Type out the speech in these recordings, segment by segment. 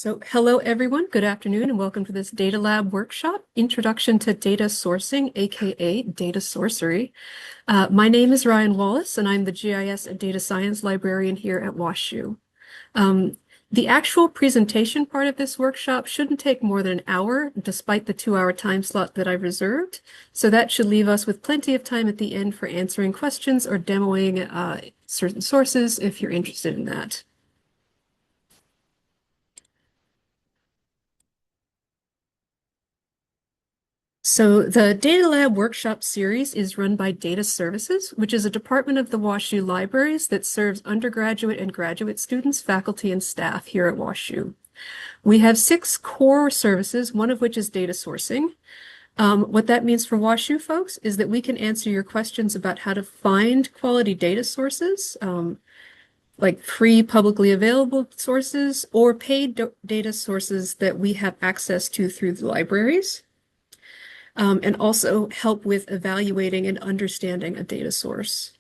So hello, everyone. Good afternoon, and welcome to this Datalab workshop, Introduction to Data Sourcing, aka Data Sorcery. My name is Ryan Wallace, and I'm the GIS and Data Science Librarian here at WashU. The actual presentation part of this workshop shouldn't take more than an hour, despite the 2-hour time slot that I've reserved. So that should leave us with plenty of time at the end for answering questions or demoing certain sources if you're interested in that. So the Datalab workshop series is run by Data Services, which is a department of the WashU Libraries that serves undergraduate and graduate students, faculty, and staff here at WashU. We have 6 core services, one of which is data sourcing. What that means for WashU folks is that we can answer your questions about how to find quality data sources, like free publicly available sources or paid data sources that we have access to through the libraries. And also help with evaluating and understanding a data source.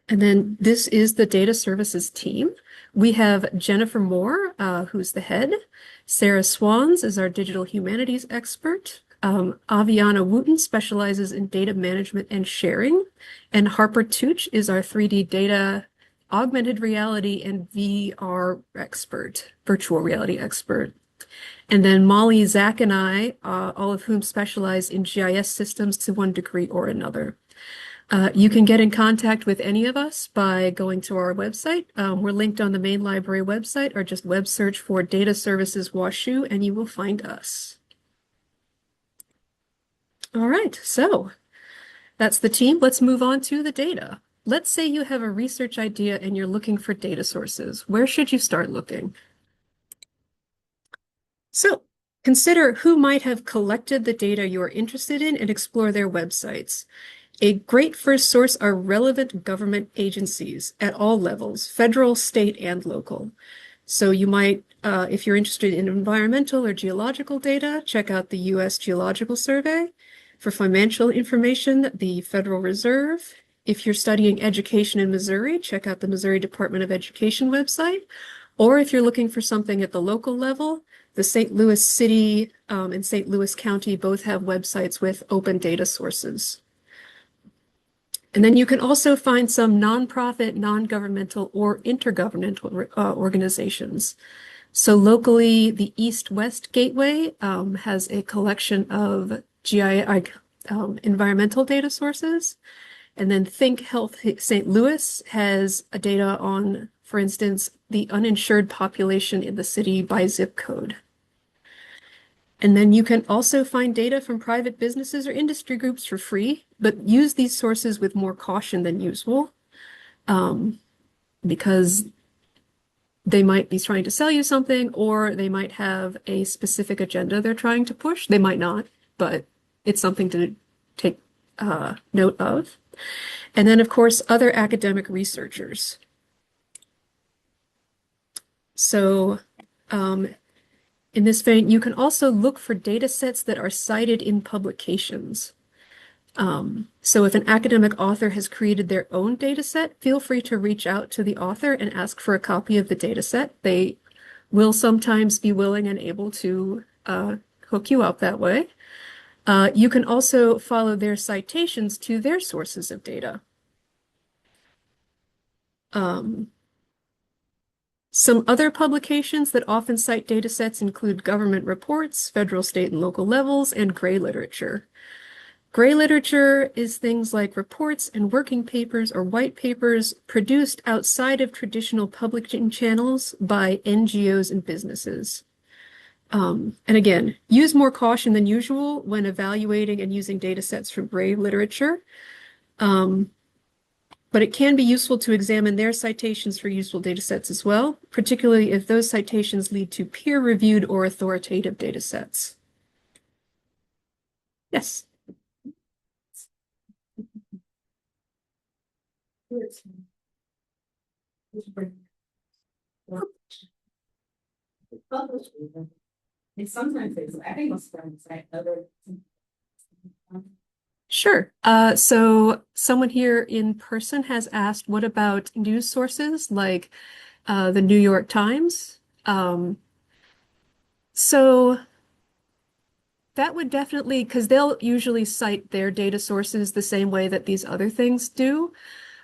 And then this is the data services team. We have Jennifer Moore, who's the head. Sarah Swans is our digital humanities expert. Aviana Wooten specializes in data management and sharing. And Harper Tooch is our 3D data, augmented reality, and VR expert, virtual reality expert. And then Molly, Zach, and I, all of whom specialize in GIS systems to one degree or another. You can get in contact with any of us by going to our website. We're linked on the main library website, or just web search for Data Services WashU, and you will find us. All right, so that's the team. Let's move on to the data. Let's say you have a research idea and you're looking for data sources. Where should you start looking? So consider who might have collected the data you're interested in and explore their websites. A great first source are relevant government agencies at all levels, federal, state, and local. So you might, if you're interested in environmental or geological data, check out the U.S. Geological Survey. For financial information, the Federal Reserve. If you're studying education in Missouri, check out the Missouri Department of Education website. Or if you're looking for something at the local level, the St. Louis City and St. Louis County both have websites with open data sources. And then you can also find some nonprofit, non-governmental, or intergovernmental organizations. So locally, the East-West Gateway has a collection of environmental data sources. And then Think Health St. Louis has a data on, for instance, the uninsured population in the city by zip code. And then you can also find data from private businesses or industry groups for free, but use these sources with more caution than usual, because they might be trying to sell you something, or they might have a specific agenda they're trying to push. They might not, but it's something to take note of. And then, of course, other academic researchers. So in this vein, you can also look for data sets that are cited in publications. So if an academic author has created their own data set, feel free to reach out to the author and ask for a copy of the data set. They will sometimes be willing and able to hook you up that way. You can also follow their citations to their sources of data. Some other publications that often cite data sets include government reports, federal, state, and local levels, and gray literature. Gray literature is things like reports and working papers or white papers produced outside of traditional publishing channels by NGOs and businesses. And again, use more caution than usual when evaluating and using data sets from gray literature. But it can be useful to examine their citations for useful data sets as well, particularly if those citations lead to peer-reviewed or authoritative data sets. Yes. Sometimes it's, I think it's from other. Sure. So someone here in person has asked, what about news sources like the New York Times? Um, so that would definitely, because they'll usually cite their data sources the same way that these other things do.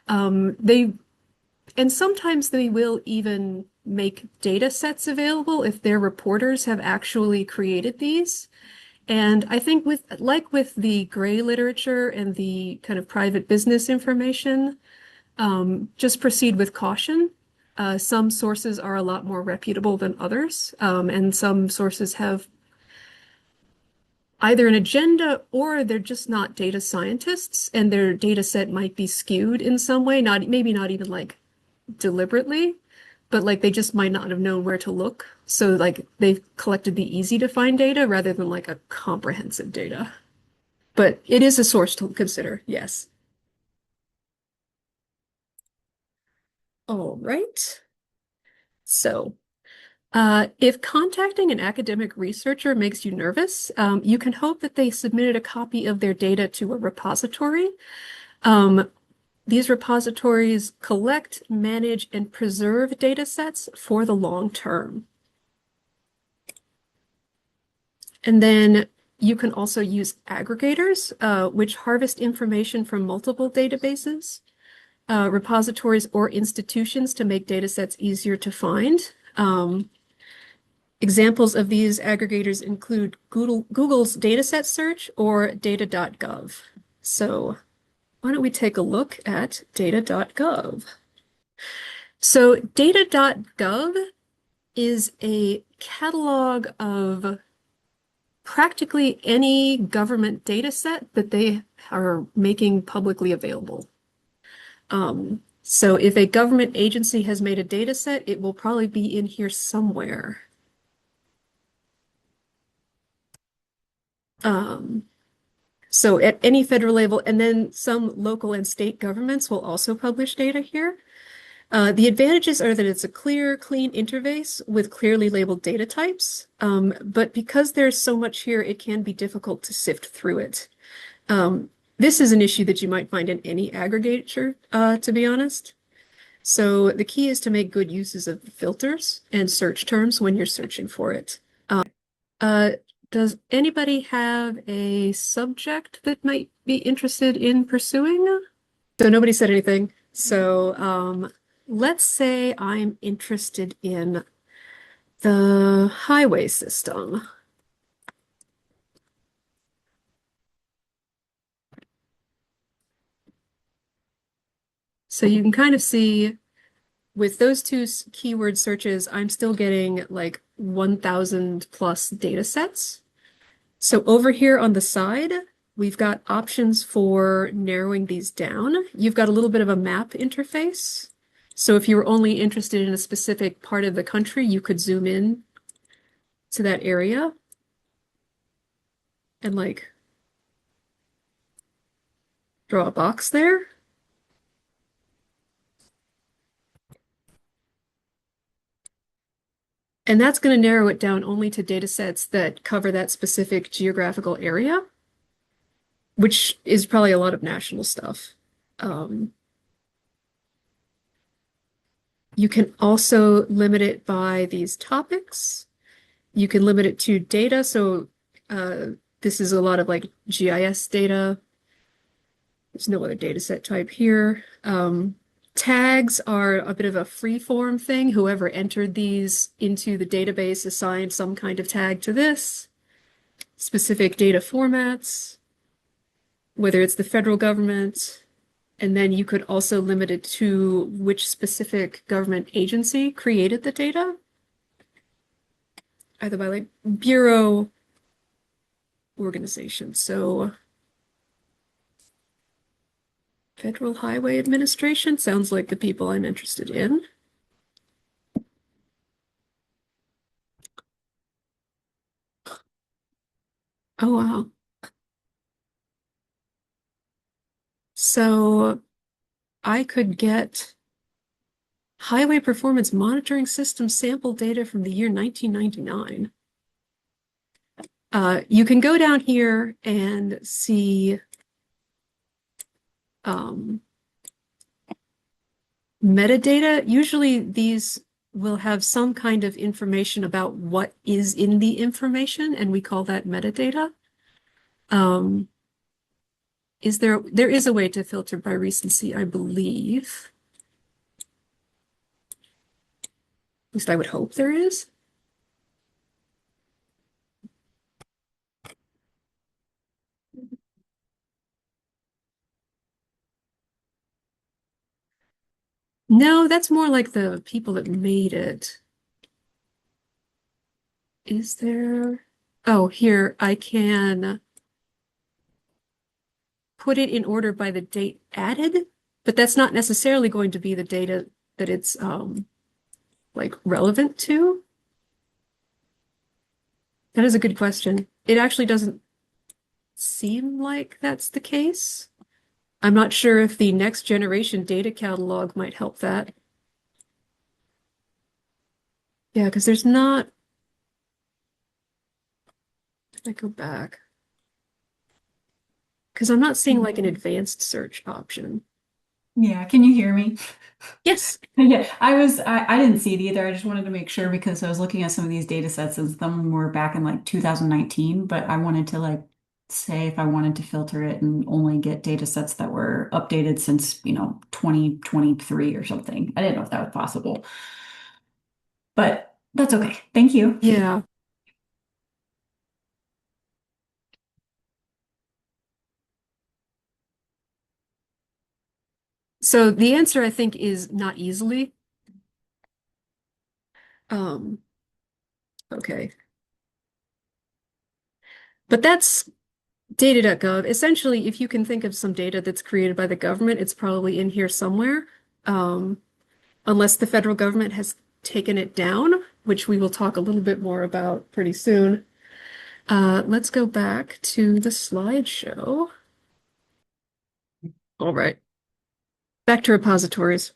They And sometimes they will even make data sets available if their reporters have actually created these. And I think with the gray literature and the kind of private business information, just proceed with caution. Some sources are a lot more reputable than others, and some sources have either an agenda or they're just not data scientists, and their data set might be skewed in some way, not maybe not even like deliberately, but like they just might not have known where to look. So like they've collected the easy to find data rather than like a comprehensive data. But it is a source to consider, yes. All right. So, if contacting an academic researcher makes you nervous, you can hope that they submitted a copy of their data to a repository. Um, these repositories collect, manage, and preserve data sets for the long term. And then you can also use aggregators, which harvest information from multiple databases, repositories, or institutions to make data sets easier to find. Examples of these aggregators include Google's dataset search or data.gov. So why don't we take a look at data.gov? So data.gov is a catalog of practically any government data set that they are making publicly available. So if a government agency has made a data set, it will probably be in here somewhere. Um, so at any federal level, and then some local and state governments will also publish data here. The advantages are that it's a clear, clean interface with clearly labeled data types. But because there's so much here, it can be difficult to sift through it. This is an issue that you might find in any aggregator, to be honest. So the key is to make good uses of filters and search terms when you're searching for it. Uh, does anybody have a subject that might be interested in pursuing? So nobody said anything. So let's say I'm interested in the highway system. So you can kind of see with those two keyword searches, I'm still getting like 1,000 plus data sets. So over here on the side, we've got options for narrowing these down. You've got a little bit of a map interface. So if you were only interested in a specific part of the country, you could zoom in to that area and like draw a box there. And that's going to narrow it down only to data sets that cover that specific geographical area, which is probably a lot of national stuff. Um, you can also limit it by these topics. You can limit it to data. So uh, this is a lot of like GIS data. There's no other data set type here. Tags are a bit of a free form thing. Whoever entered these into the database assigned some kind of tag to this. Specific data formats, whether it's the federal government, and then you could also limit it to which specific government agency created the data, either by like bureau organization. So Federal Highway Administration sounds like the people I'm interested in. Oh, wow. So I could get highway performance monitoring system sample data from the year 1999. You can go down here and see um, metadata. Usually these will have some kind of information about what is in the information, and we call that metadata. Um, there is a way to filter by recency, I believe. At least I would hope there is. No, that's more like the people that made it. Is there? Oh, here, I can put it in order by the date added, but that's not necessarily going to be the data that it's like relevant to. That is a good question. It actually doesn't seem like that's the case. I'm not sure if the next generation data catalog might help that. Yeah, because there's not, if I go back, because I'm not seeing like an advanced search option. Yeah, can you hear me? Yes. Yeah, I didn't see it either. I just wanted to make sure because I was looking at some of these data sets and some were back in like 2019, but I wanted to like say if I wanted to filter it and only get data sets that were updated since, 2023 or something. I didn't know if that was possible, but that's okay. Thank you. Yeah. So the answer, I think, is not easily. Um, okay. But that's data.gov. Essentially, if you can think of some data that's created by the government, it's probably in here somewhere. Um, unless the federal government has taken it down, which we will talk a little bit more about pretty soon. Let's go back to the slideshow. All right, back to repositories.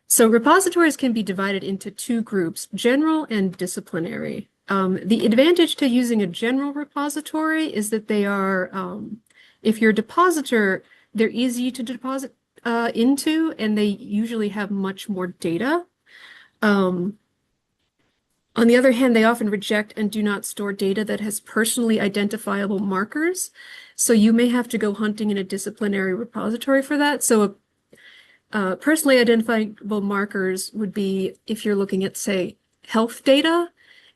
So repositories can be divided into two groups, general and disciplinary. The advantage to using a general repository is that they are, if you're a depositor, they're easy to deposit into, and they usually have much more data. Um, On the other hand, they often reject and do not store data that has personally identifiable markers. So you may have to go hunting in a disciplinary repository for that. So personally identifiable markers would be if you're looking at, say, health data,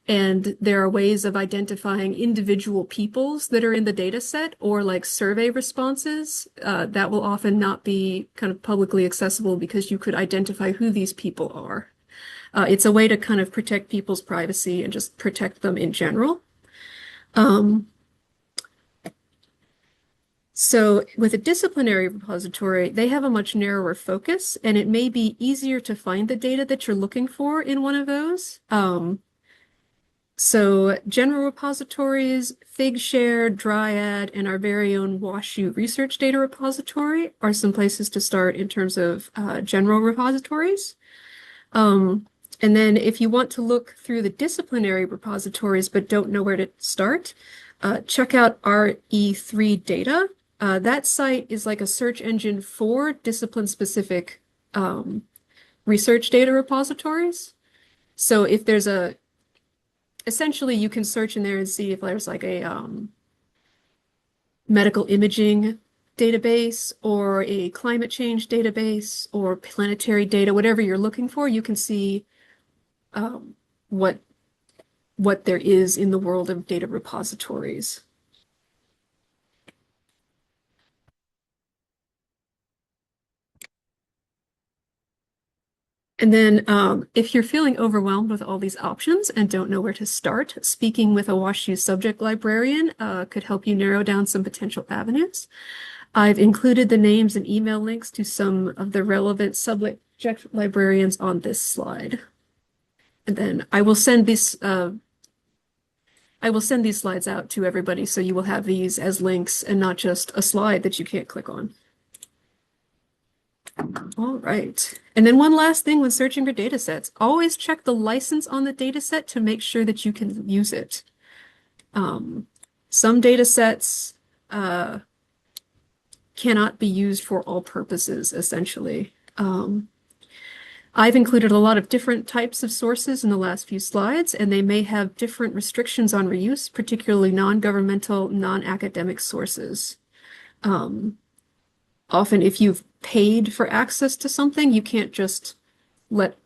and there are ways of identifying individual peoples that are in the data set, or like survey responses, that will often not be kind of publicly accessible because you could identify who these people are. It's a way to kind of protect people's privacy and just protect them in general. Um, so with a disciplinary repository, they have a much narrower focus, and it may be easier to find the data that you're looking for in one of those. So general repositories, Figshare, Dryad, and our very own WashU research data repository are some places to start in terms of general repositories. Um, and then if you want to look through the disciplinary repositories but don't know where to start, check out RE3 Data. That site is like a search engine for discipline-specific research data repositories. So if there's essentially you can search in there and see if there's like a medical imaging database or a climate change database or planetary data, whatever you're looking for, you can see um, what what there is in the world of data repositories. And then if you're feeling overwhelmed with all these options and don't know where to start, speaking with a WashU subject librarian could help you narrow down some potential avenues. I've included the names and email links to some of the relevant subject librarians on this slide. And then I will send these slides out to everybody so you will have these as links and not just a slide that you can't click on. All right. And then one last thing when searching for data sets, always check the license on the data set to make sure that you can use it. Some data sets cannot be used for all purposes, essentially. I've included a lot of different types of sources in the last few slides, and they may have different restrictions on reuse, particularly non-governmental, non-academic sources. Often, if you've paid for access to something, you can't just let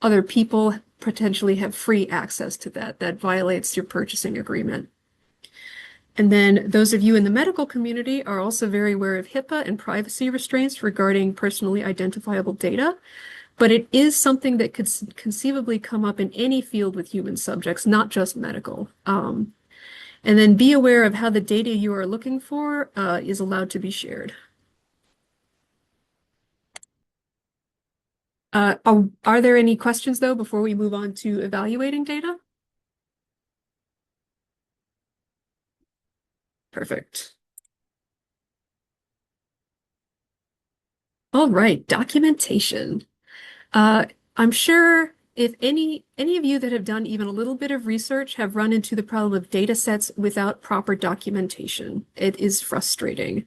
other people potentially have free access to that. That violates your purchasing agreement. And then those of you in the medical community are also very aware of HIPAA and privacy restraints regarding personally identifiable data. But it is something that could conceivably come up in any field with human subjects, not just medical. And then be aware of how the data you are looking for is allowed to be shared. Are there any questions, though, before we move on to evaluating data? Perfect. All right, documentation. Uh, I'm sure if any of you that have done even a little bit of research have run into the problem of data sets without proper documentation. It is frustrating.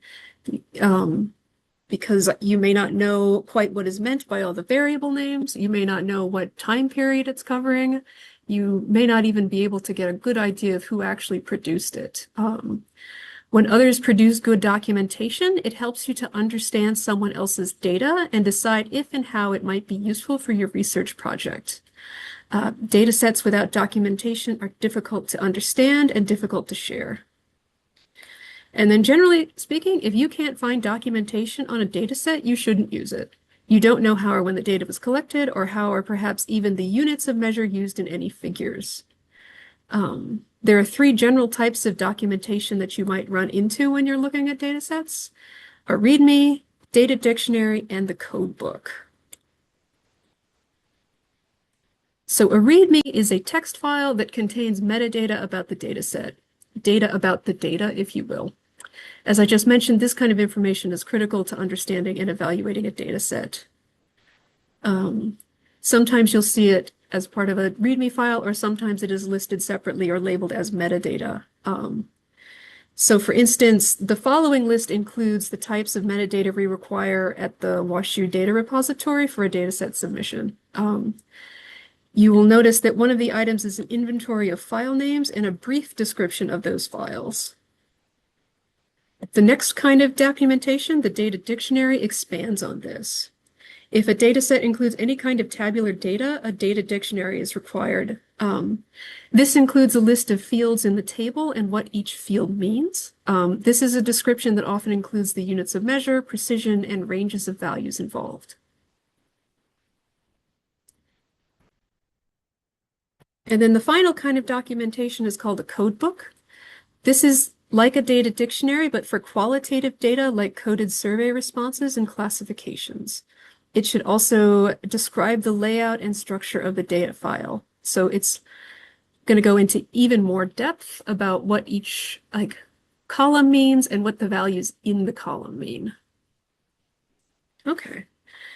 Because you may not know quite what is meant by all the variable names. You may not know what time period it's covering. You may not even be able to get a good idea of who actually produced it. When others produce good documentation, it helps you to understand someone else's data and decide if and how it might be useful for your research project. Data sets without documentation are difficult to understand and difficult to share. And then generally speaking, if you can't find documentation on a data set, you shouldn't use it. You don't know how or when the data was collected, or how or perhaps even the units of measure used in any figures. There are three general types of documentation that you might run into when you're looking at data sets: a README, data dictionary, and the code book. So a README is a text file that contains metadata about the data set, data about the data, if you will. As I just mentioned, this kind of information is critical to understanding and evaluating a data set. Sometimes you'll see it as part of a README file, or sometimes it is listed separately or labeled as metadata. So for instance, the following list includes the types of metadata we require at the WashU data repository for a dataset submission. You will notice that one of the items is an inventory of file names and a brief description of those files. The next kind of documentation, the data dictionary, expands on this. If a data set includes any kind of tabular data, a data dictionary is required. This includes a list of fields in the table and what each field means. This is a description that often includes the units of measure, precision, and ranges of values involved. And then the final kind of documentation is called a code book. This is like a data dictionary, but for qualitative data like coded survey responses and classifications. It should also describe the layout and structure of the data file. So it's going to go into even more depth about what each column means and what the values in the column mean. Okay.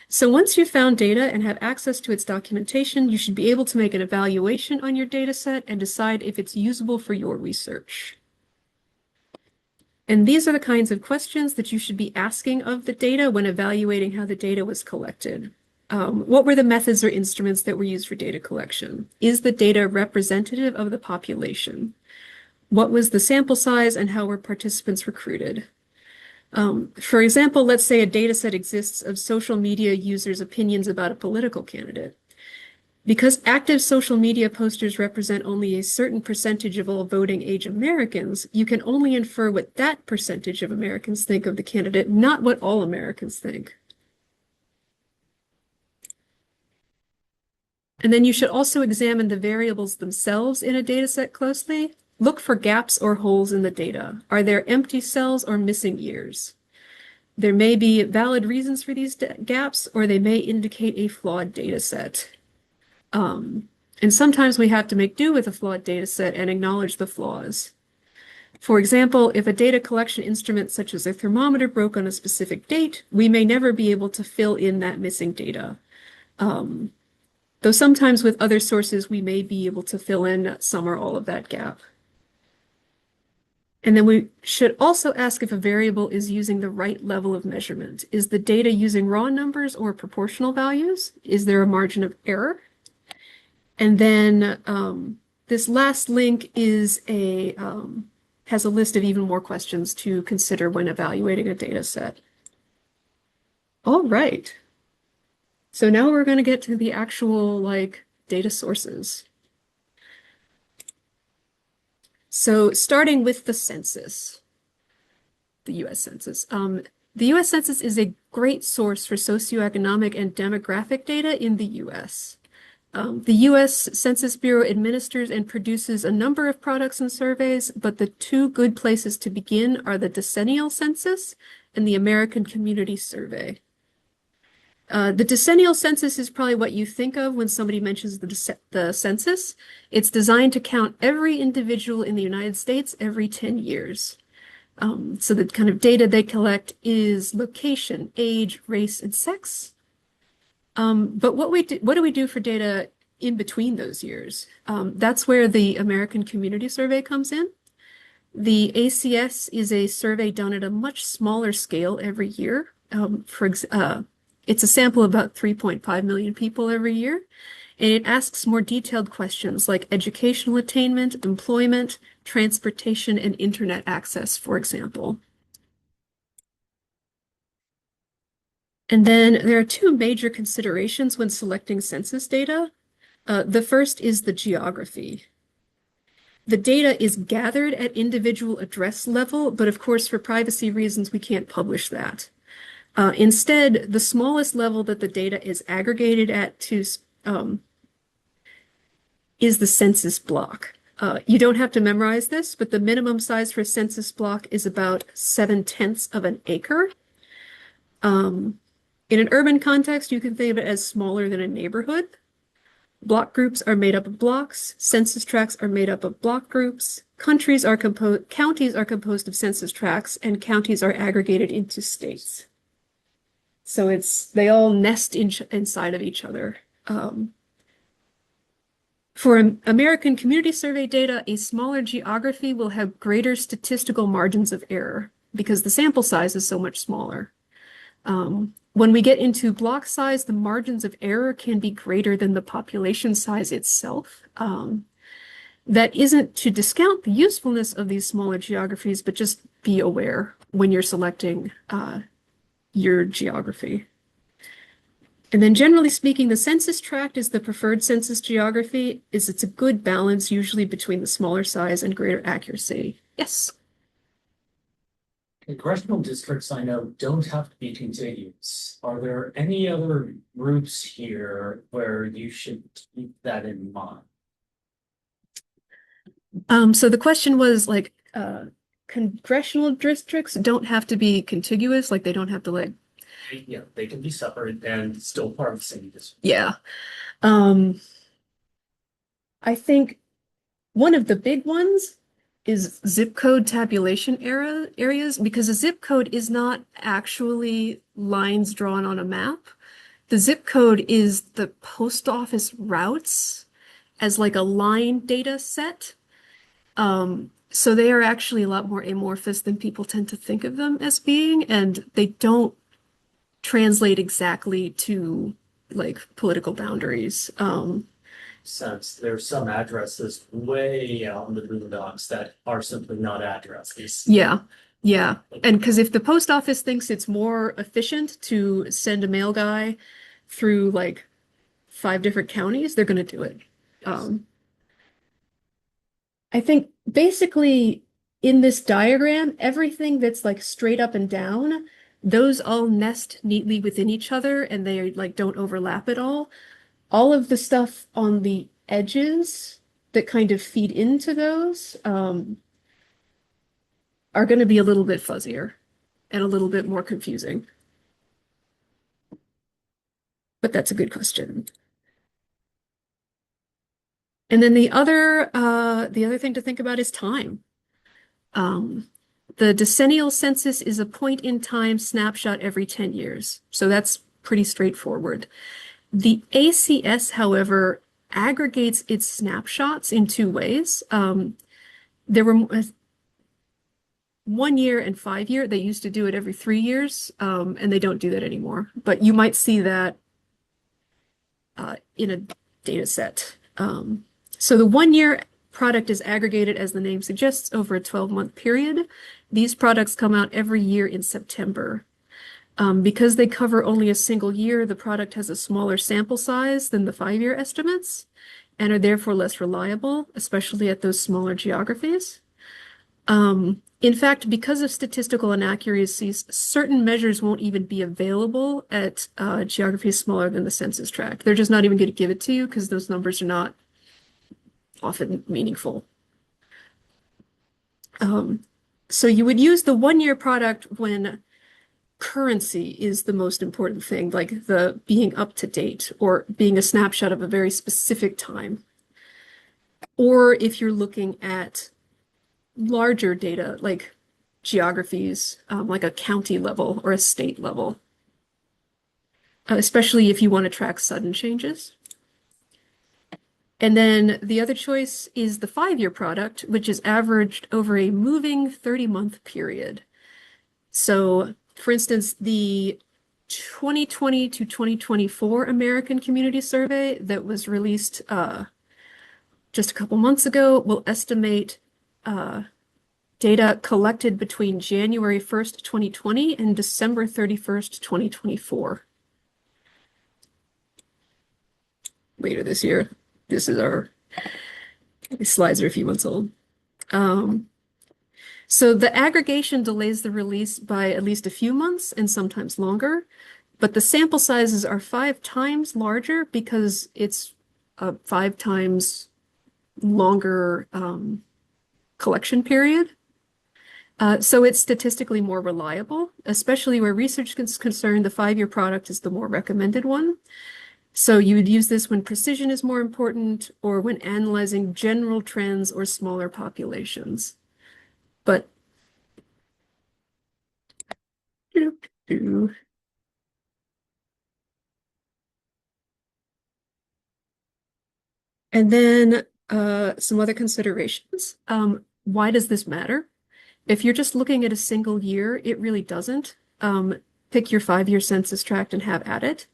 So once you've found data and have access to its documentation, you should be able to make an evaluation on your data set and decide if it's usable for your research. And these are the kinds of questions that you should be asking of the data when evaluating how the data was collected. What were the methods or instruments that were used for data collection? Is the data representative of the population? What was the sample size and how were participants recruited? For example, let's say a data set exists of social media users' opinions about a political candidate. Because active social media posters represent only a certain percentage of all voting age Americans, you can only infer what that percentage of Americans think of the candidate, not what all Americans think. And then you should also examine the variables themselves in a data set closely. Look for gaps or holes in the data. Are there empty cells or missing years? There may be valid reasons for these gaps, or they may indicate a flawed data set. And sometimes we have to make do with a flawed data set and acknowledge the flaws. For example, if a data collection instrument such as a thermometer broke on a specific date, we may never be able to fill in that missing data. Though sometimes with other sources, we may be able to fill in some or all of that gap. And then we should also ask if a variable is using the right level of measurement. Is the data using raw numbers or proportional values? Is there a margin of error? And then this last link is has a list of even more questions to consider when evaluating a data set. All right. So now we're going to get to the actual like data sources. So starting with the census, the US Census. The US Census is a great source for socioeconomic and demographic data in the US. The US Census Bureau administers and produces a number of products and surveys, but the two good places to begin are the decennial census and the American Community Survey. The decennial census is probably what you think of when somebody mentions the census. It's designed to count every individual in the United States every 10 years. So the kind of data they collect is location, age, race, and sex. But what do we do for data in between those years? That's where the American Community Survey comes in. The ACS is a survey done at a much smaller scale every year. It's a sample of about 3.5 million people every year, and it asks more detailed questions like educational attainment, employment, transportation, and internet access, for example. And then there are two major considerations when selecting census data. The first is the geography. The data is gathered at individual address level, but of course, for privacy reasons, we can't publish that. Instead, the smallest level that the data is aggregated at is the census block. You don't have to memorize this, but the minimum size for a census block is about 7/10 of an acre. In an urban context, you can think of it as smaller than a neighborhood. Block groups are made up of blocks. Census tracts are made up of block groups. Counties are composed of census tracts, and counties are aggregated into states. So they all nest inside of each other. For American Community Survey data, a smaller geography will have greater statistical margins of error because the sample size is so much smaller. When we get into block size, the margins of error can be greater than the population size itself. That isn't to discount the usefulness of these smaller geographies, but just be aware when you're selecting your geography. And then generally speaking, the census tract is the preferred census geography. It's a good balance usually between the smaller size and greater accuracy. Yes. Congressional districts I know don't have to be contiguous. Are there any other groups here where you should keep that in mind? So the question was like, congressional districts don't have to be contiguous, like they don't have to like. Yeah, they can be separate and still part of the same district. Yeah. I think one of the big ones is zip code tabulation areas because a zip code is not actually lines drawn on a map. The zip code is the post office routes as like a line data set. So they are actually a lot more amorphous than people tend to think of them as being, and they don't translate exactly to like political boundaries. Since there's some addresses way out in the boondocks that are simply not addresses. Yeah, yeah. And because if the post office thinks it's more efficient to send a mail guy through like 5 different counties, they're going to do it. I think basically in this diagram, everything that's like straight up and down, those all nest neatly within each other and they like don't overlap at all. All of the stuff on the edges that kind of feed into those are going to be a little bit fuzzier and a little bit more confusing. But that's a good question. And then the other thing to think about is time. The decennial census is a point in time snapshot every 10 years. So that's pretty straightforward. The ACS, however, aggregates its snapshots in 2 ways. There were 1 year and 5 year. They used to do it every 3 years, and they don't do that anymore. But you might see that in a data set. So the 1 year product is aggregated, as the name suggests, over a 12-month period. These products come out every year in September. Because they cover only a single year, the product has a smaller sample size than the 5 year estimates and are therefore less reliable, especially at those smaller geographies. In fact, because of statistical inaccuracies, certain measures won't even be available at geographies smaller than the census tract. They're just not even going to give it to you because those numbers are not often meaningful. So you would use the 1 year product when currency is the most important thing, like the being up to date or being a snapshot of a very specific time. Or if you're looking at larger data, like geographies, like a county level or a state level, especially if you want to track sudden changes. And then the other choice is the 5 year product, which is averaged over a moving 30-month period. So, for instance, the 2020 to 2024 American Community Survey that was released just a couple months ago will estimate data collected between January 1st, 2020 and December 31st, 2024. Later this year. This is these slides are a few months old. So the aggregation delays the release by at least a few months and sometimes longer, but the sample sizes are 5 times larger because it's a 5 times longer collection period. So it's statistically more reliable, especially where research is concerned. The 5 year product is the more recommended one. So you would use this when precision is more important or when analyzing general trends or smaller populations. But and then some other considerations. Why does this matter? If you're just looking at a single year, it really doesn't. Pick your 5 year census tract and have at it.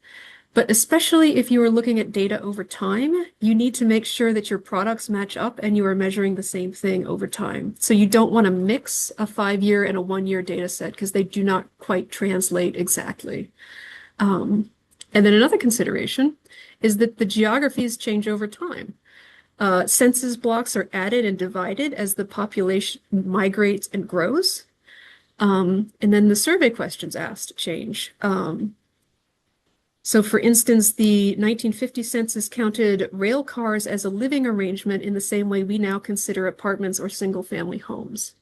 But especially if you are looking at data over time, you need to make sure that your products match up and you are measuring the same thing over time. So you don't want to mix a 5 year and a 1 year data set because they do not quite translate exactly. And then another consideration is that the geographies change over time. Census blocks are added and divided as the population migrates and grows. And then the survey questions asked change. So for instance, the 1950 census counted rail cars as a living arrangement in the same way we now consider apartments or single-family homes.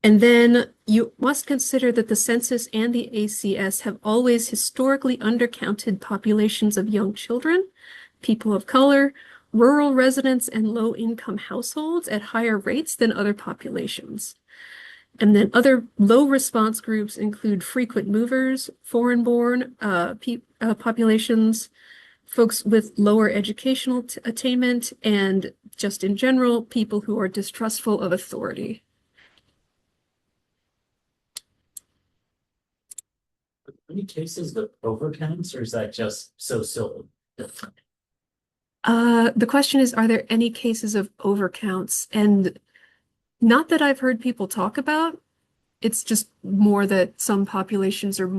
And then you must consider that the census and the ACS have always historically undercounted populations of young children, people of color, rural residents, and low-income households at higher rates than other populations. And then other low response groups include frequent movers, foreign-born populations, folks with lower educational attainment, and just in general, people who are distrustful of authority. Any cases of overcounts, or is that just so? The question is, are there any cases of overcounts? And not that I've heard people talk about. It's just more that some populations are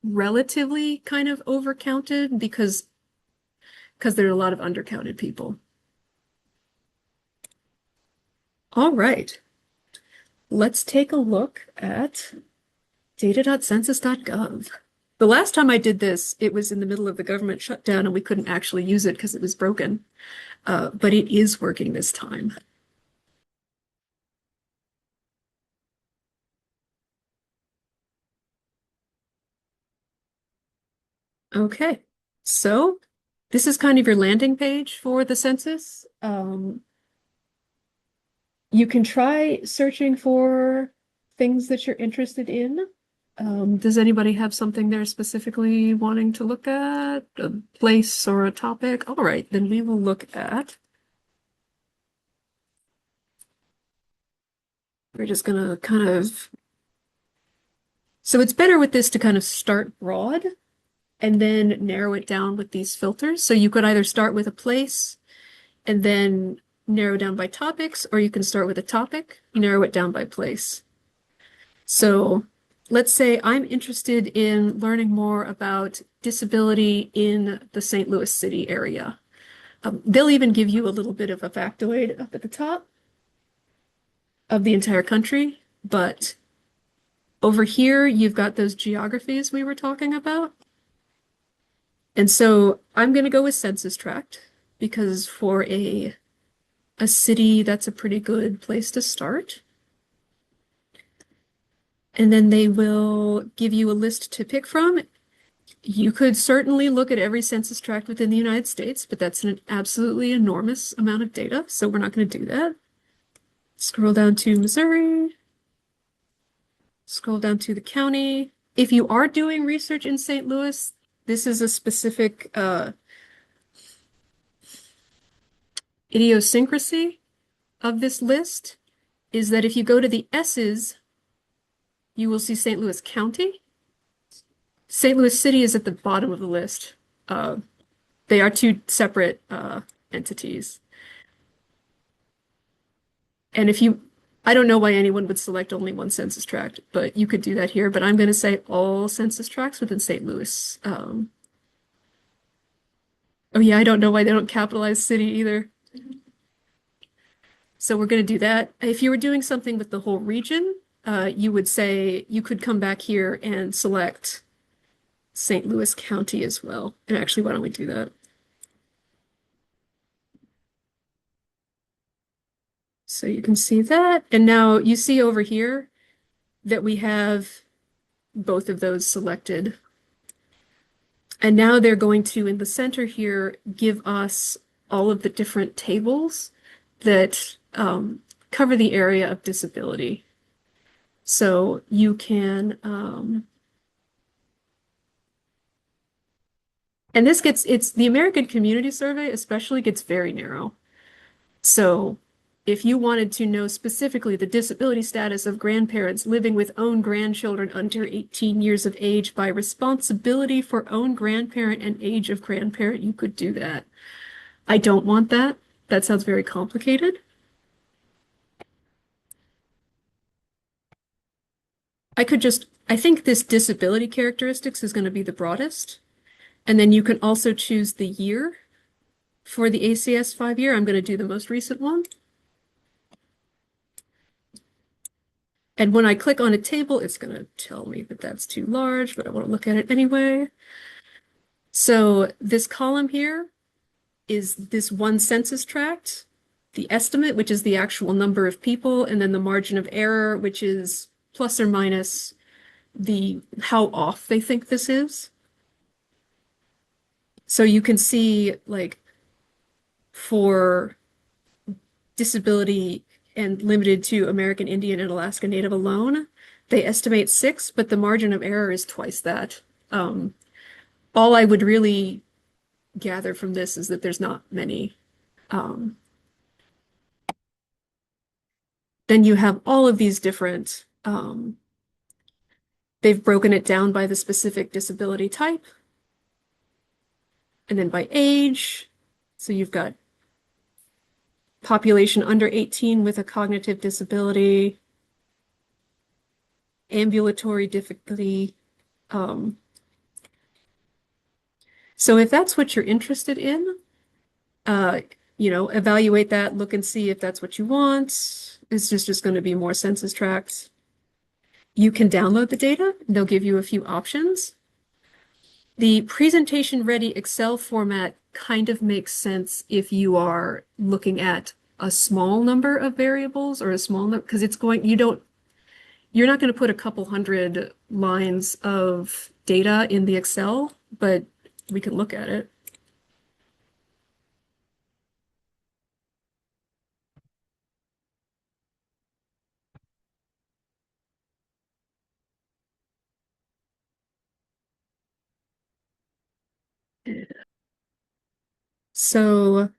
relatively kind of overcounted because there are a lot of undercounted people. All right. Let's take a look at data.census.gov. The last time I did this, it was in the middle of the government shutdown and we couldn't actually use it because it was broken. But it is working this time. Okay, so this is kind of your landing page for the census. You can try searching for things that you're interested in. Does anybody have something they're specifically wanting to look at? A place or a topic? All right, then we will look at we're just gonna kind of, so it's better with this to kind of start broad and then narrow it down with these filters. So you could either start with a place and then narrow down by topics, or you can start with a topic, narrow it down by place. So let's say I'm interested in learning more about disability in the St. Louis City area. They'll even give you a little bit of a factoid up at the top of the entire country, but over here you've got those geographies we were talking about. And so I'm going to go with census tract because for a city, that's a pretty good place to start. And then they will give you a list to pick from. You could certainly look at every census tract within the United States, but that's an absolutely enormous amount of data, so we're not going to do that. Scroll down to Missouri, scroll down to the county. If you are doing research in St. Louis, this is a specific idiosyncrasy of this list, is that if you go to the S's, you will see St. Louis County. St. Louis City is at the bottom of the list. They are two separate entities. And if you, I don't know why anyone would select only one census tract, but you could do that here. But I'm going to say all census tracts within St. Louis. Oh yeah, I don't know why they don't capitalize city either. So we're going to do that. If you were doing something with the whole region, you would say you could come back here and select St. Louis County as well. And actually, why don't we do that? So you can see that. And now you see over here that we have both of those selected. And now they're going to, in the center here, give us all of the different tables that cover the area of disability. So you can, and this gets, it's the American Community Survey especially gets very narrow. So if you wanted to know specifically the disability status of grandparents living with own grandchildren under 18 years of age by responsibility for own grandparent and age of grandparent, you could do that. I don't want that. That sounds very complicated. I could just, I think this disability characteristics is going to be the broadest. And then you can also choose the year for the ACS 5 year. I'm going to do the most recent one. And when I click on a table, it's going to tell me that that's too large, but I want to look at it anyway. So this column here is this one census tract, the estimate, which is the actual number of people, and then the margin of error, which is plus or minus the how off they think this is. So you can see like for disability and limited to American Indian and Alaska Native alone, they estimate 6, but the margin of error is twice that. All I would really gather from this is that there's not many. Then you have all of these different, they've broken it down by the specific disability type and then by age. So you've got population under 18 with a cognitive disability, ambulatory difficulty. So if that's what you're interested in, uh, evaluate that, look and see if that's what you want. It's just going to be more census tracts. You can download the data. They'll give you a few options. The presentation ready Excel format kind of makes sense if you are looking at a small number of variables or a small number, because you're not going to put a couple hundred lines of data in the Excel, but we can look at it. So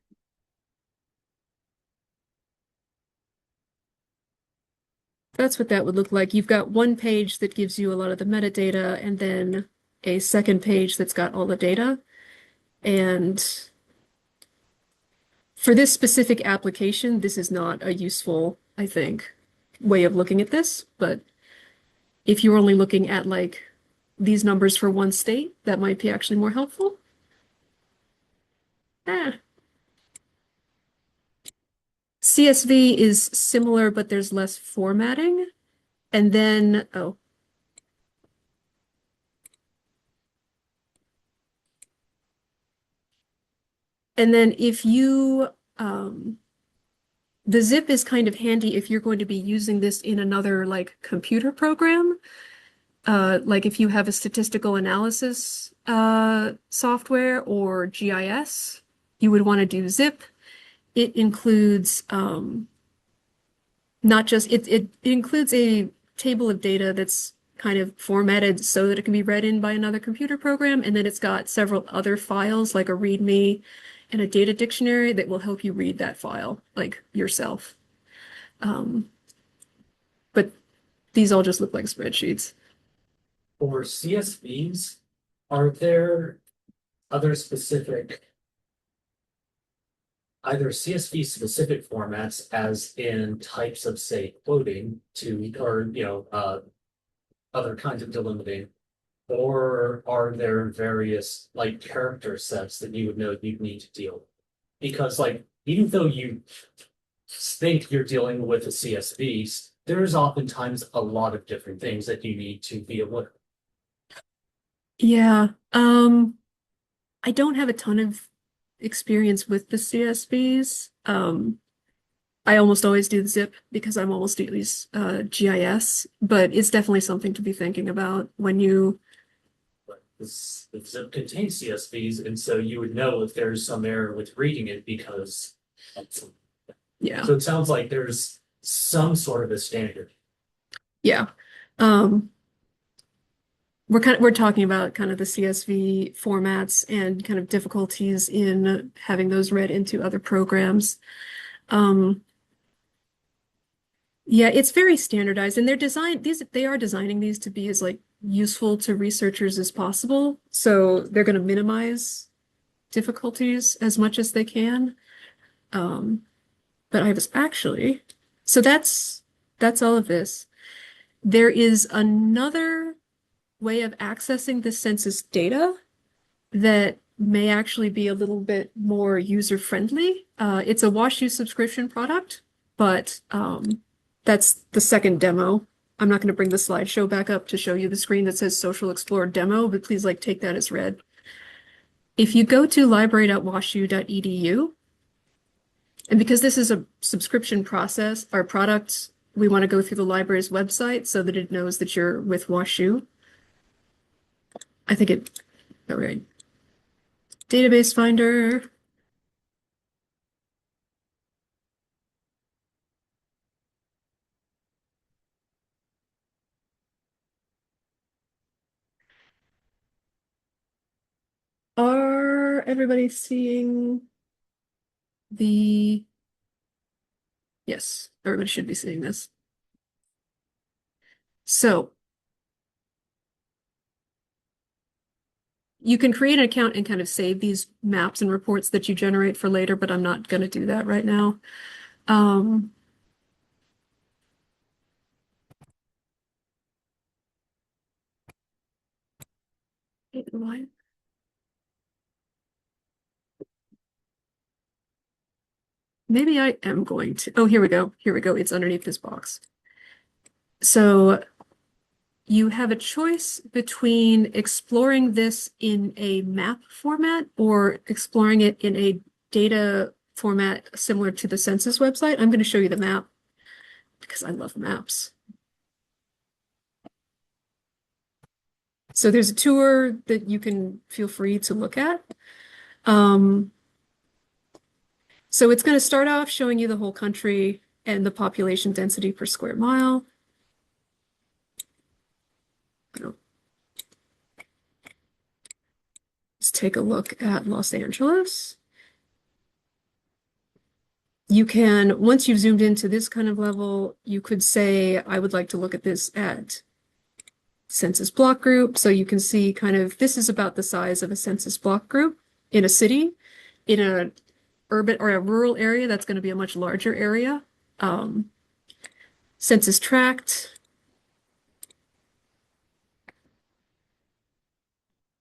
That's what that would look like. You've got one page that gives you a lot of the metadata, and then a second page that's got all the data. And for this specific application, this is not a useful, I think, way of looking at this. But if you're only looking at like these numbers for one state, that might be actually more helpful. Eh. CSV is similar, but there's less formatting. And then, oh, and then if you, the zip is kind of handy if you're going to be using this in another like computer program. Like if you have a statistical analysis software or GIS, you would want to do zip. It includes not just it includes a table of data that's kind of formatted so that it can be read in by another computer program, and then it's got several other files like a README and a data dictionary that will help you read that file like yourself. Um, but these all just look like spreadsheets. For CSVs, are there other specific, either CSV specific formats as in types of, say, quoting to, or, other kinds of delimiting? Or are there various like character sets that you would know you'd need to deal with? Because like, even though you think you're dealing with a CSV, there's oftentimes a lot of different things that you need to be aware of. Yeah. I don't have a ton of experience with the CSVs. I almost always do the zip because I'm almost always GIS, but it's definitely something to be thinking about when you, But this, the zip contains CSVs, and so you would know if there's some error with reading it because. yeah, So it sounds like there's some sort of a standard. yeah. Um, we're talking about kind of the CSV formats and kind of difficulties in having those read into other programs. Um, yeah, it's very standardized, and they are designing these to be as like useful to researchers as possible. So they're going to minimize difficulties as much as they can. Um, but I was actually, so that's all of this. There is another way of accessing the census data that may actually be a little bit more user-friendly. It's a WashU subscription product, but that's the second demo. I'm not going to bring the slideshow back up to show you the screen that says Social Explorer demo, but please like take that as read. If you go to library.washu.edu, and because this is a subscription process or product, we want to go through the library's website so that it knows that you're with WashU. I think it, all right. Database Finder. Are everybody seeing the, yes, everybody should be seeing this. So you can create an account and kind of save these maps and reports that you generate for later, but I'm not going to do that right now. Um, why- Maybe I am going to, oh, here we go. Here we go. It's underneath this box. So you have a choice between exploring this in a map format or exploring it in a data format similar to the census website. I'm going to show you the map because I love maps. So there's a tour that you can feel free to look at. Um, so it's going to start off showing you the whole country and the population density per square mile. Let's take a look at Los Angeles. you can, once you've zoomed into this kind of level, you could say, I would like to look at this at census block group. So you can see kind of, this is about the size of a census block group in a city. In a urban or a rural area, that's going to be a much larger area. Census tract.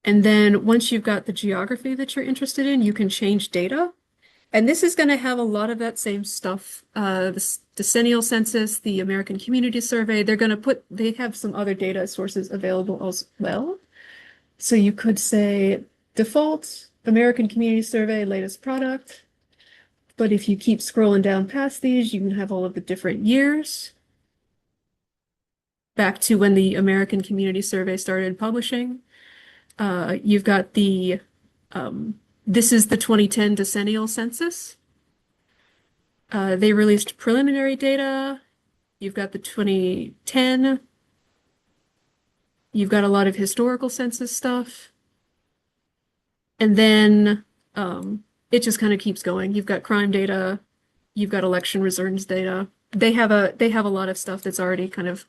And then once you've got the geography that you're interested in, you can change data. And this is going to have a lot of that same stuff. The decennial census, the American Community Survey, they have some other data sources available as well. So you could say default, American Community Survey, latest product. But if you keep scrolling down past these, you can have all of the different years back to when the American Community Survey started publishing. You've got this is the 2010 decennial census. They released preliminary data. You've got the 2010. You've got a lot of historical census stuff. And then it just kind of keeps going. You've got crime data. You've got election returns data. They have a lot of stuff that's already kind of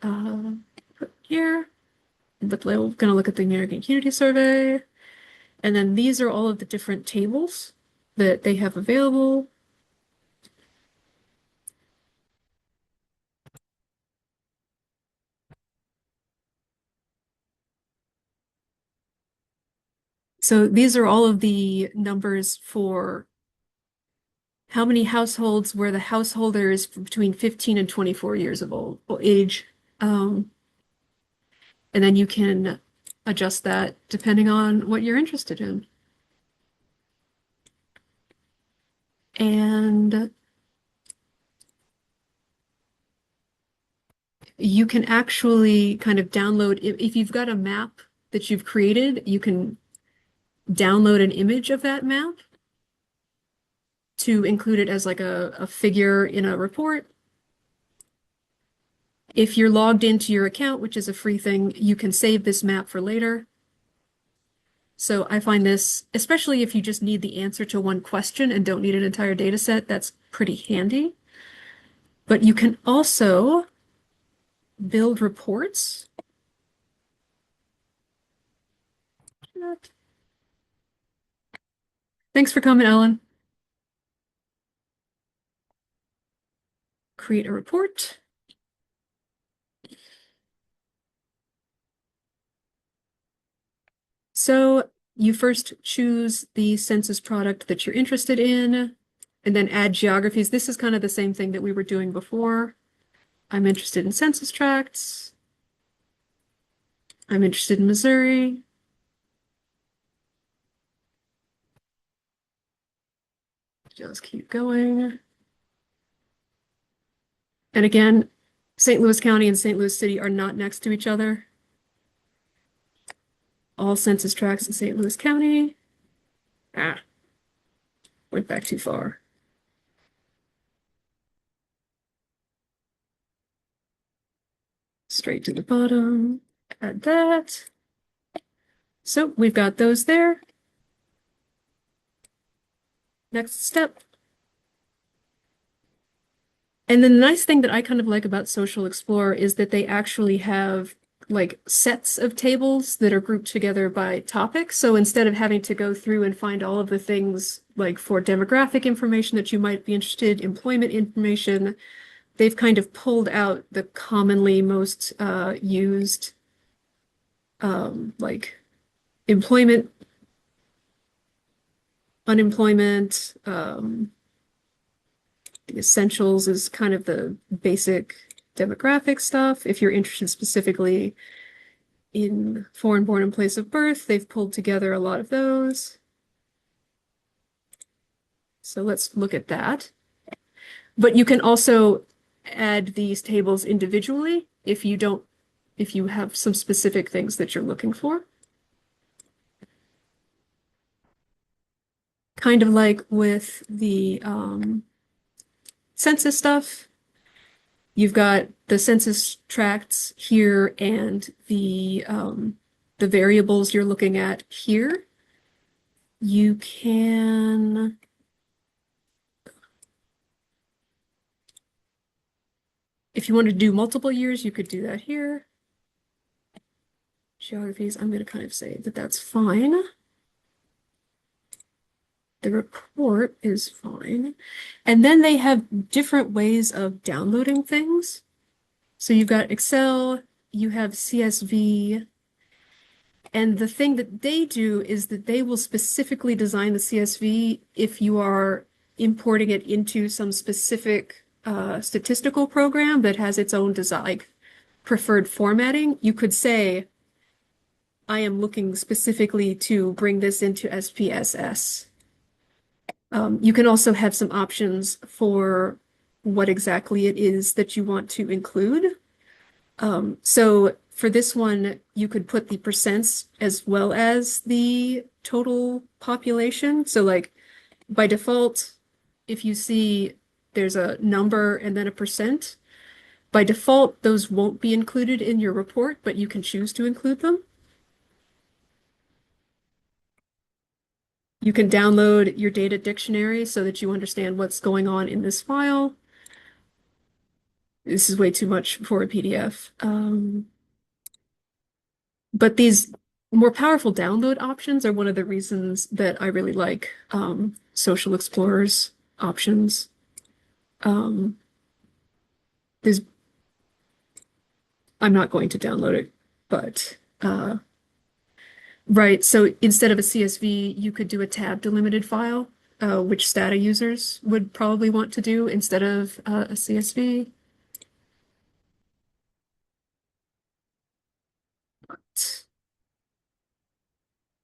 put here. But we're going to look at the American Community Survey. And then these are all of the different tables that they have available. So these are all of the numbers for how many households where the householder is between 15 and 24 years of age. And then you can adjust that depending on what you're interested in. And you can actually kind of download, if you've got a map that you've created, you can download an image of that map to include it as like a figure in a report. If you're logged into your account, which is a free thing, you can save this map for later. So I find this, especially if you just need the answer to one question and don't need an entire data set, that's pretty handy. But you can also build reports. Thanks for coming, Ellen. Create a report. So you first choose the census product that you're interested in, and then add geographies. This is kind of the same thing that we were doing before. I'm interested in census tracts. I'm interested in Missouri. Just keep going. And again, St. Louis County and St. Louis City are not next to each other. All census tracts in St. Louis County. Went back too far. Straight to the bottom. Add that. So we've got those there. Next step. And then the nice thing that I kind of like about Social Explorer is that they actually have like sets of tables that are grouped together by topic. So instead of having to go through and find all of the things like for demographic information that you might be interested, employment information, they've kind of pulled out the commonly most used like employment, unemployment, the essentials is kind of the basic demographic stuff. If you're interested specifically in foreign born and place of birth, they've pulled together a lot of those. So let's look at that. But you can also add these tables individually if you have some specific things that you're looking for. Kind of like with the census stuff. You've got the census tracts here and the variables you're looking at here. You can go If you want to do multiple years, you could do that here. Geographies, I'm going to kind of say that that's fine. The report is fine. And then they have different ways of downloading things. So you've got Excel, you have CSV, and the thing that they do is that they will specifically design the CSV if you are importing it into some specific statistical program that has its own design, like preferred formatting. You could say, I am looking specifically to bring this into SPSS. You can also have some options for what exactly it is that you want to include. So for this one, you could put the percents as well as the total population. So like by default, if you see there's a number and then a percent, by default, those won't be included in your report, but you can choose to include them. You can download your data dictionary so that you understand what's going on in this file. This is way too much for a PDF. But these more powerful download options are one of the reasons that I really like Social Explorer's options. Um, there's, I'm not going to download it, but right. So instead of a CSV, you could do a tab delimited file, which Stata users would probably want to do instead of a CSV.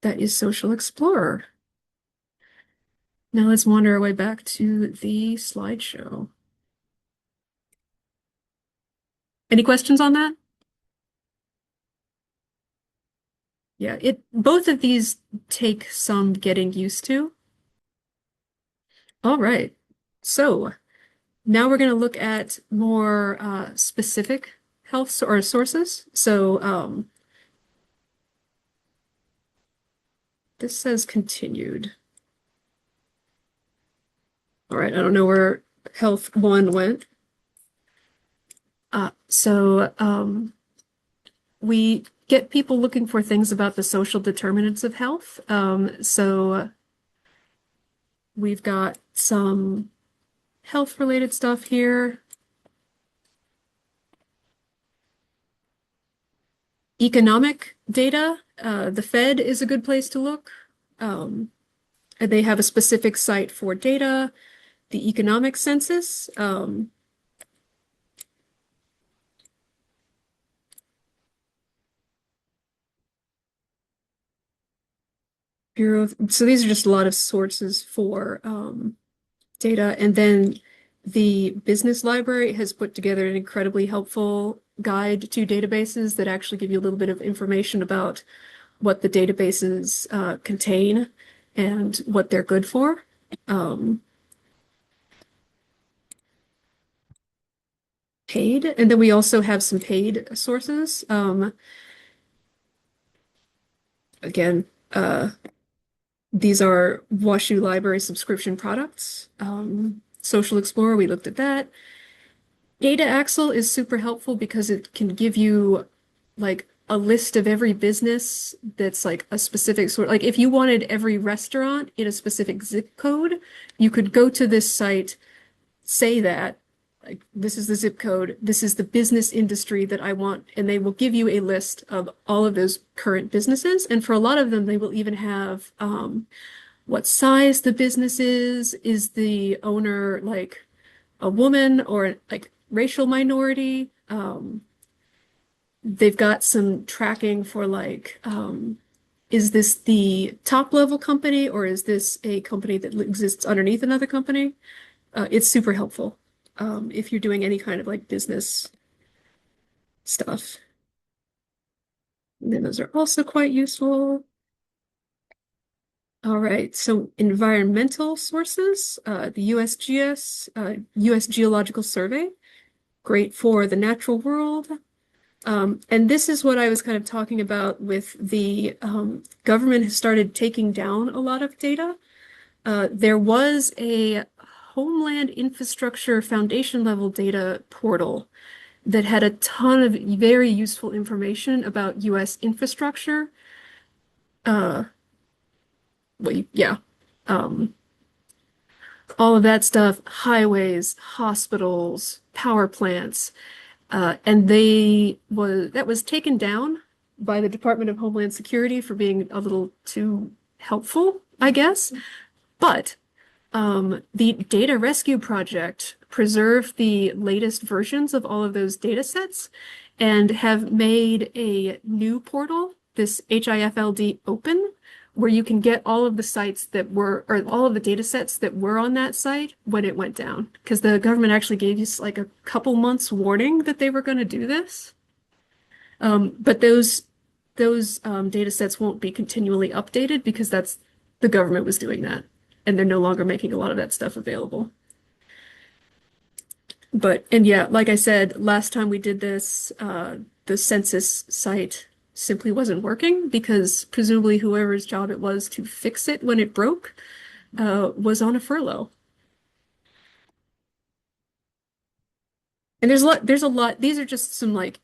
That is Social Explorer. Now let's wander our way back to the slideshow. Any questions on that? Yeah, both of these take some getting used to. All right. So now we're going to look at more specific health or sources. So this says continued. All right, I don't know where health one went. We get people looking for things about the social determinants of health. So we've got some health-related stuff here. Economic data, the Fed is a good place to look. They have a specific site for data, the economic census. So these are just a lot of sources for data. And then the business library has put together an incredibly helpful guide to databases that actually give you a little bit of information about what the databases contain and what they're good for. Paid, and then we also have some paid sources. Again, these are WashU Library subscription products. Social Explorer, we looked at that. Data Axle is super helpful because it can give you like a list of every business that's like a specific sort. Like if you wanted every restaurant in a specific zip code, you could go to this site, say that, like this is the zip code, this is the business industry that I want, and they will give you a list of all of those current businesses. And for a lot of them, they will even have what size the business is the owner like a woman or like racial minority. They've got some tracking for like, is this the top level company or is this a company that exists underneath another company? It's super helpful if you're doing any kind of like business stuff. And then those are also quite useful. All right, so environmental sources, the USGS, US Geological Survey, great for the natural world. And this is what I was kind of talking about with the government has started taking down a lot of data. There was a Homeland Infrastructure Foundation level data portal that had a ton of very useful information about US infrastructure. Uh, well, yeah. Um, all of that stuff, highways, hospitals, power plants, and that was taken down by the Department of Homeland Security for being a little too helpful, I guess. But the Data Rescue Project preserved the latest versions of all of those data sets and have made a new portal, this HIFLD Open, where you can get all of the sites that were, or all of the data sets that were on that site when it went down. Because the government actually gave you like a couple months warning that they were going to do this. But those data sets won't be continually updated because that's the government was doing that, and they're no longer making a lot of that stuff available. And yeah, like I said, last time we did this, the census site simply wasn't working because presumably whoever's job it was to fix it when it broke, was on a furlough. And there's a lot, these are just some like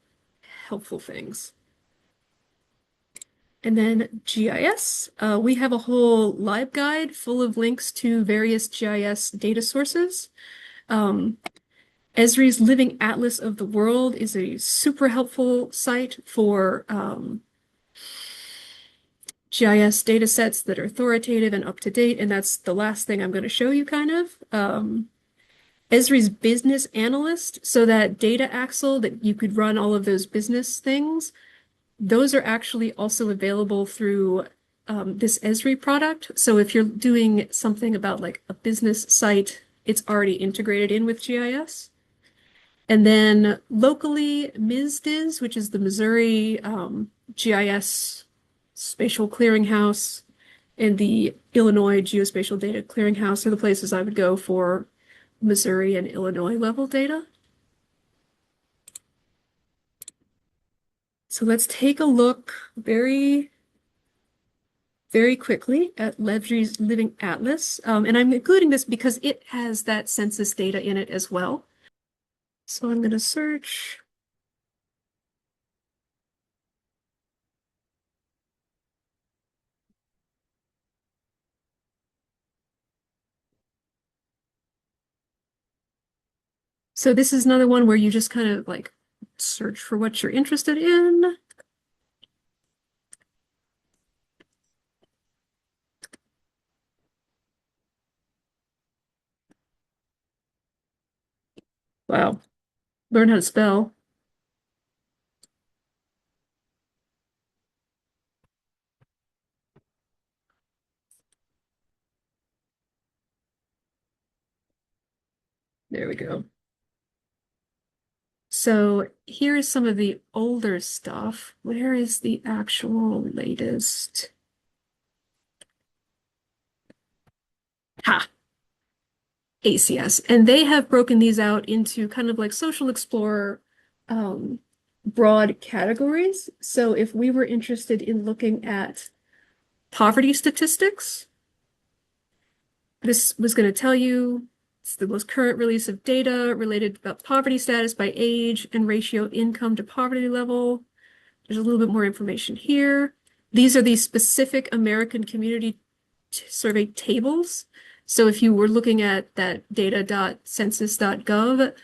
helpful things. And then GIS, we have a whole LibGuide full of links to various GIS data sources. Esri's Living Atlas of the World is a super helpful site for GIS data sets that are authoritative and up to date, and that's the last thing I'm going to show you kind of. Esri's Business Analyst, so that data axle that you could run all of those business things, those are actually also available through this Esri product. So if you're doing something about like a business site, it's already integrated in with GIS. And then locally, MISDIS, which is the Missouri GIS Spatial Clearinghouse, and the Illinois Geospatial Data Clearinghouse are the places I would go for Missouri and Illinois level data. So let's take a look very quickly at Esri's Living Atlas. And I'm including this because it has that census data in it as well. So I'm going to search. So this is another one where you just kind of like search for what you're interested in. Wow. Learn how to spell. There we go. So here's some of the older stuff. Where is the actual latest? Ha! ACS. And they have broken these out into kind of like Social Explorer broad categories. So if we were interested in looking at poverty statistics, this was going to tell you it's the most current release of data related about poverty status by age and ratio of income to poverty level. There's a little bit more information here. These are the specific American Community Survey tables. So if you were looking at that data.census.gov,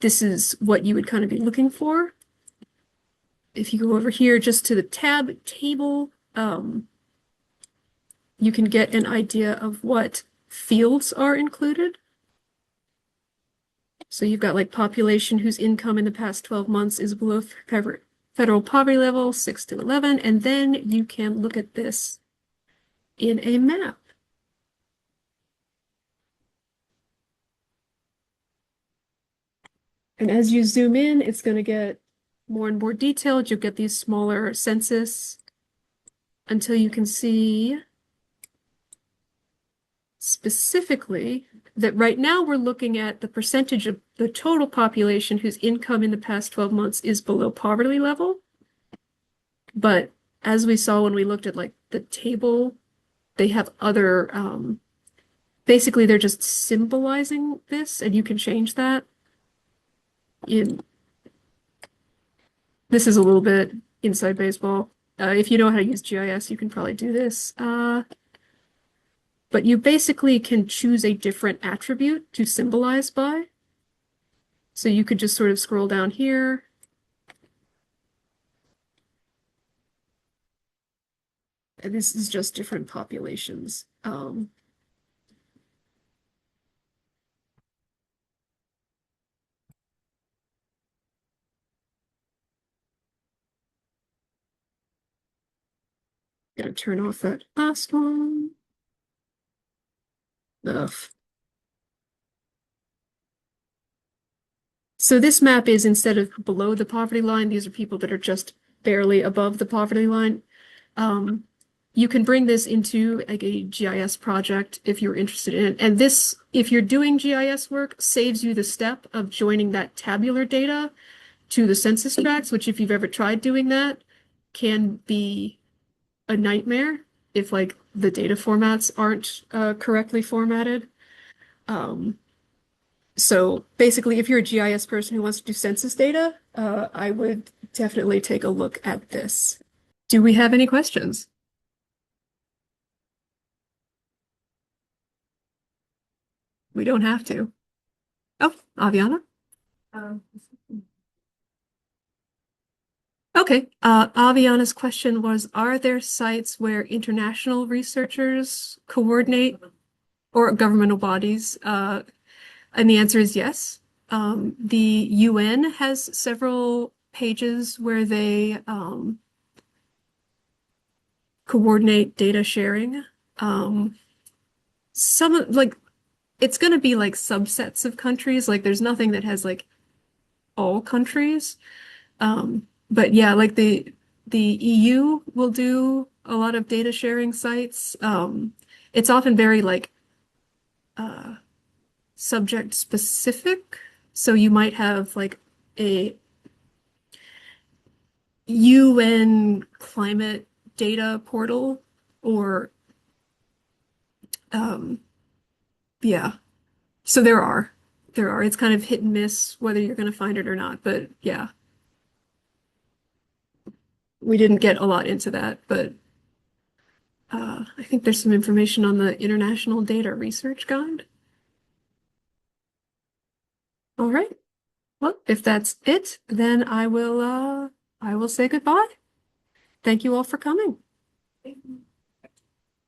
this is what you would kind of be looking for. If you go over here just to the tab table, you can get an idea of what fields are included. So you've got like population whose income in the past 12 months is below federal poverty level, 6 to 11, and then you can look at this in a map. And as you zoom in, it's going to get more and more detailed. You'll get these smaller census until you can see specifically that right now we're looking at the percentage of the total population whose income in the past 12 months is below poverty level. But as we saw when we looked at like the table, they have other, basically they're just symbolizing this, and you can change that in This is a little bit inside baseball. If you know how to use GIS, you can probably do this. But you basically can choose a different attribute to symbolize by. So you could just sort of scroll down here. And this is just different populations. Gotta turn off that last one. Ugh. So this map is, instead of below the poverty line, these are people that are just barely above the poverty line. You can bring this into like a GIS project if you're interested in it. And this, if you're doing GIS work, saves you the step of joining that tabular data to the census tracts, which if you've ever tried doing that, can be a nightmare if like the data formats aren't correctly formatted. So basically, if you're a GIS person who wants to do census data, I would definitely take a look at this. Do we have any questions? We don't have to. Oh, Aviana? Um, Okay. Aviana's question was, are there sites where international researchers coordinate or governmental bodies? And the answer is yes. The UN has several pages where they coordinate data sharing. Some like it's going to be like subsets of countries. Like there's nothing that has like all countries. But yeah, like the EU will do a lot of data sharing sites. It's often very like uh, subject specific. So you might have like a UN climate data portal or um, yeah. So there are. It's kind of hit and miss whether you're going to find it or not. But yeah, we didn't get a lot into that. But I think there's some information on the International Data Research Guide. All right. Well, if that's it, then I will say goodbye. Thank you all for coming.